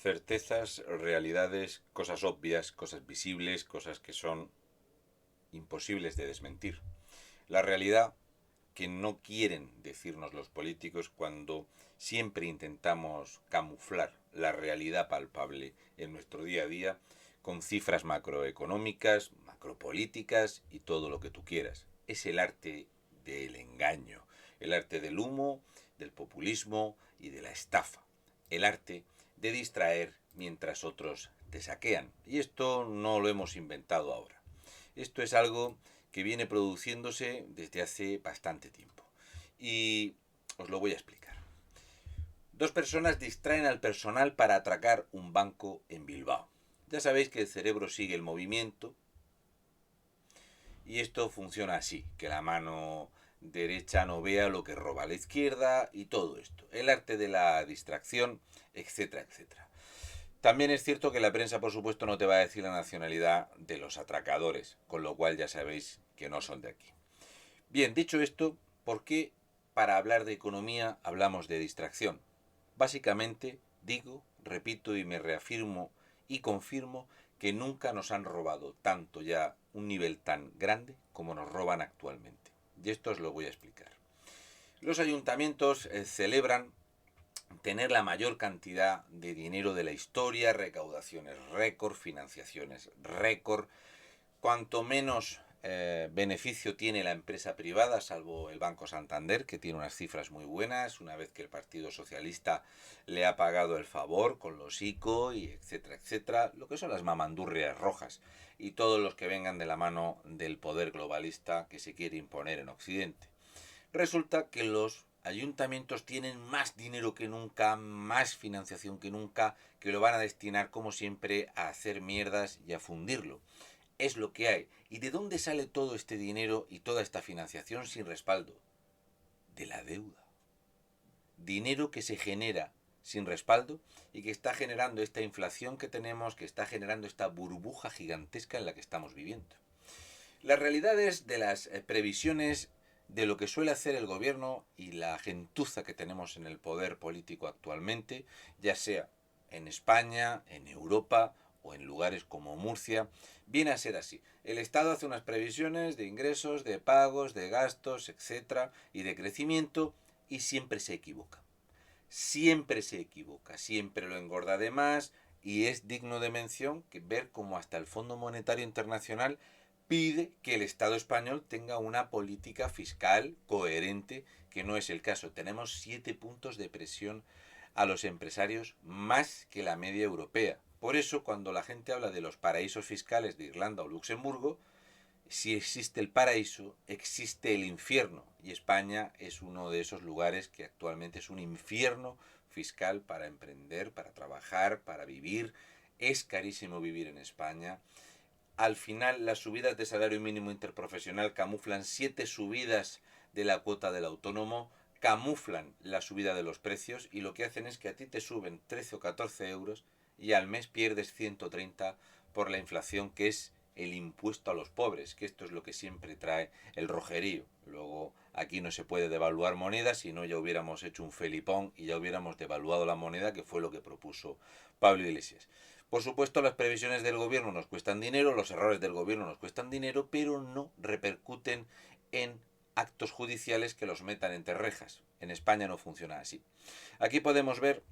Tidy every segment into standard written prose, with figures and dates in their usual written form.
Certezas, realidades, cosas obvias, cosas visibles, cosas que son imposibles de desmentir. La realidad que no quieren decirnos los políticos cuando siempre intentamos camuflar la realidad palpable en nuestro día a día con cifras macroeconómicas, macropolíticas y todo lo que tú quieras. Es el arte del engaño, el arte del humo, del populismo y de la estafa. El arte de distraer mientras otros te saquean. Y esto no lo hemos inventado ahora. Esto es algo que viene produciéndose desde hace bastante tiempo. Y os lo voy a explicar. Dos personas distraen al personal para atracar un banco en Bilbao. Ya sabéis que el cerebro sigue el movimiento y esto funciona así, que la mano derecha no vea lo que roba la izquierda y todo esto. El arte de la distracción, etcétera, etcétera. También es cierto que la prensa, por supuesto, no te va a decir la nacionalidad de los atracadores, con lo cual ya sabéis que no son de aquí. Bien, dicho esto, ¿por qué para hablar de economía hablamos de distracción? Básicamente, digo, repito y me reafirmo y confirmo que nunca nos han robado tanto ya un nivel tan grande como nos roban actualmente. Y esto os lo voy a explicar. Los ayuntamientos celebran tener la mayor cantidad de dinero de la historia, recaudaciones récord, financiaciones récord. Cuanto menos beneficio tiene la empresa privada, salvo el Banco Santander, que tiene unas cifras muy buenas, una vez que el Partido Socialista le ha pagado el favor con los ICO y etcétera, etcétera, lo que son las mamandurrias rojas y todos los que vengan de la mano del poder globalista que se quiere imponer en Occidente. Resulta que los ayuntamientos tienen más dinero que nunca, más financiación que nunca, que lo van a destinar como siempre a hacer mierdas y a fundirlo. Es lo que hay. ¿Y de dónde sale todo este dinero y toda esta financiación sin respaldo? De la deuda. Dinero que se genera sin respaldo y que está generando esta inflación que tenemos, que está generando esta burbuja gigantesca en la que estamos viviendo. Las realidades de las previsiones de lo que suele hacer el gobierno y la gentuza que tenemos en el poder político actualmente, ya sea en España, en Europa o en lugares como Murcia, viene a ser así. El Estado hace unas previsiones de ingresos, de pagos, de gastos, etcétera, y de crecimiento y siempre se equivoca. Siempre se equivoca, siempre lo engorda de más y es digno de mención que ver cómo hasta el Fondo Monetario Internacional pide que el Estado español tenga una política fiscal coherente, que no es el caso. Tenemos 7 puntos de presión a los empresarios más que la media europea. Por eso, cuando la gente habla de los paraísos fiscales de Irlanda o Luxemburgo, si existe el paraíso, existe el infierno. Y España es uno de esos lugares que actualmente es un infierno fiscal para emprender, para trabajar, para vivir. Es carísimo vivir en España. Al final, las subidas de salario mínimo interprofesional camuflan 7 subidas de la cuota del autónomo, camuflan la subida de los precios y lo que hacen es que a ti te suben 13 o 14 euros y al mes pierdes 130 por la inflación, que es el impuesto a los pobres, que esto es lo que siempre trae el rojerío. Luego aquí no se puede devaluar moneda, si no ya hubiéramos hecho un felipón y ya hubiéramos devaluado la moneda, que fue lo que propuso Pablo Iglesias. Por supuesto, las previsiones del gobierno nos cuestan dinero, los errores del gobierno nos cuestan dinero, pero no repercuten en actos judiciales que los metan entre rejas. En España no funciona así. Aquí podemos ver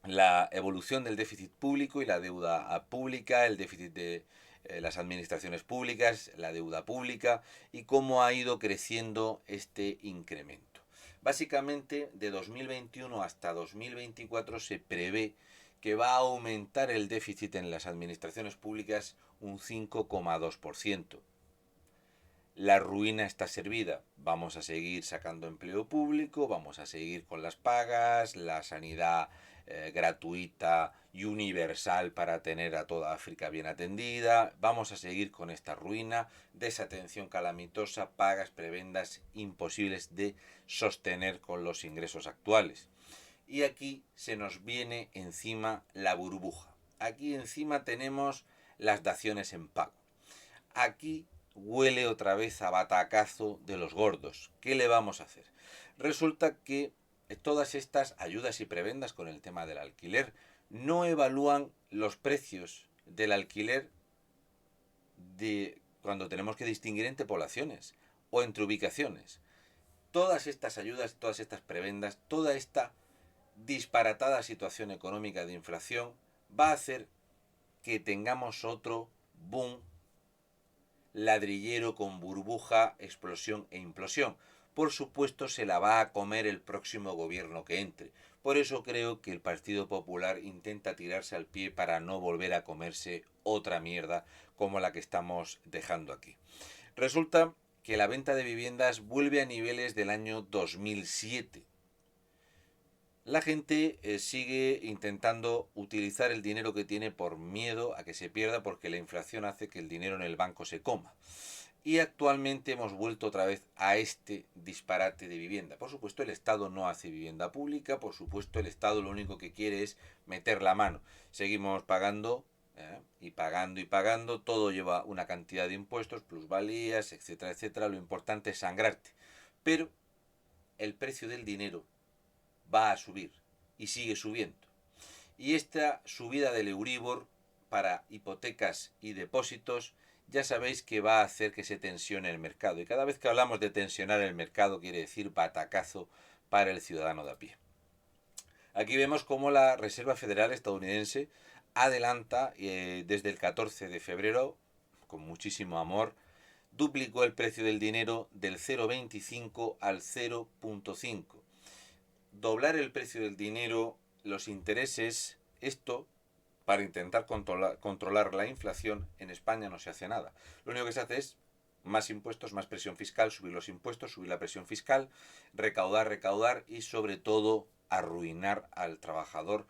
la evolución del déficit público y la deuda pública, el déficit de las administraciones públicas, la deuda pública y cómo ha ido creciendo este incremento. Básicamente, de 2021 hasta 2024 se prevé que va a aumentar el déficit en las administraciones públicas un 5,2%. La ruina está servida. Vamos a seguir sacando empleo público, vamos a seguir con las pagas, la sanidad gratuita y universal para tener a toda África bien atendida. Vamos a seguir con esta ruina, desatención calamitosa, pagas, prebendas imposibles de sostener con los ingresos actuales. Y aquí se nos viene encima la burbuja. Aquí encima tenemos las daciones en pago. Aquí huele otra vez a batacazo de los gordos. ¿Qué le vamos a hacer? Resulta que todas estas ayudas y prebendas con el tema del alquiler no evalúan los precios del alquiler de cuando tenemos que distinguir entre poblaciones o entre ubicaciones. Todas estas ayudas, todas estas prebendas, toda esta disparatada situación económica de inflación va a hacer que tengamos otro boom ladrillero con burbuja, explosión e implosión. Por supuesto se la va a comer el próximo gobierno que entre. Por eso creo que el Partido Popular intenta tirarse al pie para no volver a comerse otra mierda como la que estamos dejando aquí. Resulta que la venta de viviendas vuelve a niveles del año 2007. La gente sigue intentando utilizar el dinero que tiene por miedo a que se pierda, porque la inflación hace que el dinero en el banco se coma. Y actualmente hemos vuelto otra vez a este disparate de vivienda. Por supuesto, el Estado no hace vivienda pública, por supuesto, el Estado lo único que quiere es meter la mano. Seguimos pagando y pagando y pagando, todo lleva una cantidad de impuestos, plusvalías, etcétera, etcétera. Lo importante es sangrarte. Pero el precio del dinero va a subir y sigue subiendo. Y esta subida del Euribor para hipotecas y depósitos ya sabéis que va a hacer que se tensione el mercado. Y cada vez que hablamos de tensionar el mercado quiere decir batacazo para el ciudadano de a pie. Aquí vemos cómo la Reserva Federal estadounidense adelanta desde el 14 de febrero, con muchísimo amor, duplicó el precio del dinero del 0,25 al 0,5. Doblar el precio del dinero, los intereses, esto para intentar controlar la inflación, en España no se hace nada. Lo único que se hace es más impuestos, más presión fiscal, subir los impuestos, subir la presión fiscal, recaudar y sobre todo arruinar al trabajador,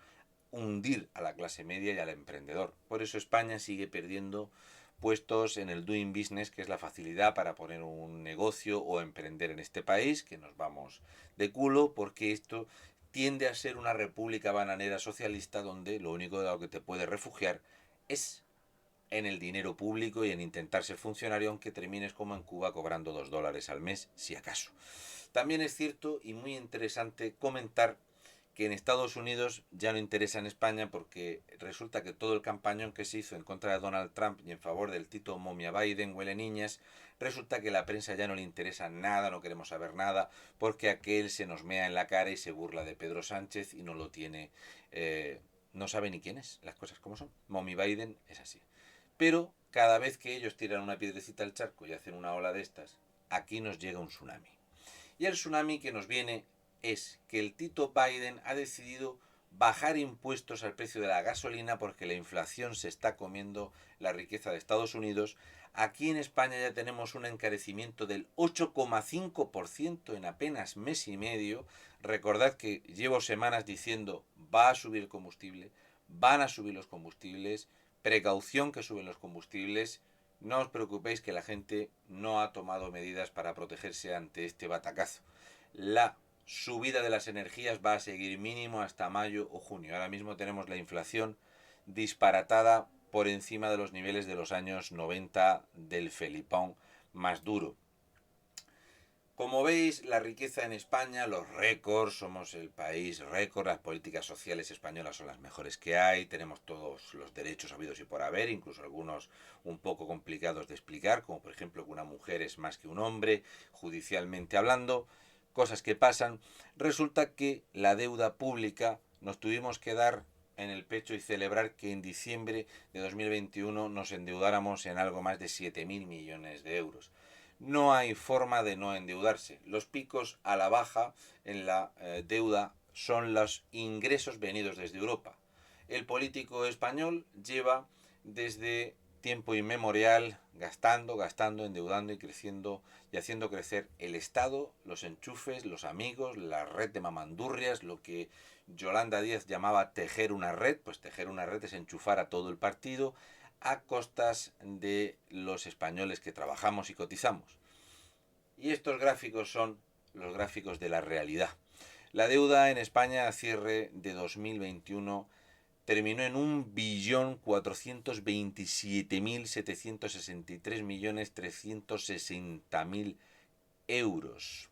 hundir a la clase media y al emprendedor. Por eso España sigue perdiendo puestos en el doing business, que es la facilidad para poner un negocio o emprender en este país, que nos vamos de culo, porque esto tiende a ser una república bananera socialista donde lo único de lo que te puedes refugiar es en el dinero público y en intentar ser funcionario, aunque termines como en Cuba cobrando $2 al mes, si acaso. También es cierto y muy interesante comentar que en Estados Unidos ya no interesa en España, porque resulta que todo el campañón que se hizo en contra de Donald Trump y en favor del Tito Momia Biden, huele niñas, resulta que la prensa ya no le interesa nada, no queremos saber nada, porque aquel se nos mea en la cara y se burla de Pedro Sánchez y no lo tiene, no sabe ni quién es, las cosas como son. Mommy Biden es así. Pero cada vez que ellos tiran una piedrecita al charco y hacen una ola de estas, aquí nos llega un tsunami. Y el tsunami que nos viene es que el Tito Biden ha decidido bajar impuestos al precio de la gasolina porque la inflación se está comiendo la riqueza de Estados Unidos. Aquí en España ya tenemos un encarecimiento del 8,5% en apenas mes y medio. Recordad que llevo semanas diciendo va a subir el combustible, van a subir los combustibles, precaución que suben los combustibles. No os preocupéis que la gente no ha tomado medidas para protegerse ante este batacazo. La subida de las energías va a seguir mínimo hasta mayo o junio. Ahora mismo tenemos la inflación disparatada por encima de los niveles de los años 90 del Felipón más duro. Como veis, la riqueza en España, los récords, somos el país récord, las políticas sociales españolas son las mejores que hay, tenemos todos los derechos habidos y por haber, incluso algunos un poco complicados de explicar, como por ejemplo que una mujer es más que un hombre, judicialmente hablando, cosas que pasan. Resulta que la deuda pública nos tuvimos que dar en el pecho y celebrar que en diciembre de 2021 nos endeudáramos en algo más de 7.000 millones de euros. No hay forma de no endeudarse. Los picos a la baja en la deuda son los ingresos venidos desde Europa. El político español lleva desde tiempo inmemorial gastando, endeudando y creciendo y haciendo crecer el Estado, los enchufes, los amigos, la red de mamandurrias, lo que Yolanda Díaz llamaba tejer una red. Pues tejer una red es enchufar a todo el partido a costas de los españoles que trabajamos y cotizamos. Y estos gráficos son los gráficos de la realidad. La deuda en España a cierre de 2021 terminó en 1.427.763.360.000 euros.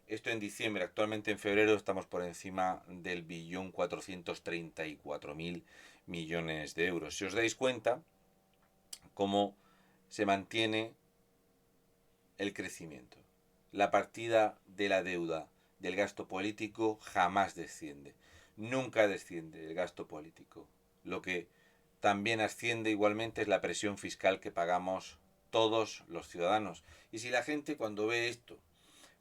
Esto en diciembre. Actualmente en febrero estamos por encima del 1.434.000 millones de euros. Si os dais cuenta cómo se mantiene el crecimiento. La partida de la deuda del gasto político jamás desciende. Nunca desciende el gasto político. Lo que también asciende igualmente es la presión fiscal que pagamos todos los ciudadanos. Y si la gente cuando ve esto,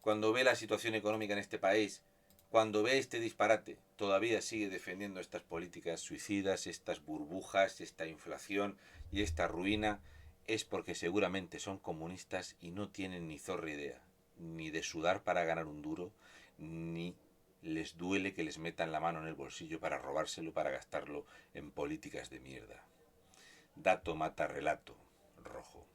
cuando ve la situación económica en este país, cuando ve este disparate, todavía sigue defendiendo estas políticas suicidas, estas burbujas, esta inflación y esta ruina, es porque seguramente son comunistas y no tienen ni zorra idea, ni de sudar para ganar un duro, ni les duele que les metan la mano en el bolsillo para robárselo, para gastarlo en políticas de mierda. Dato mata relato, rojo.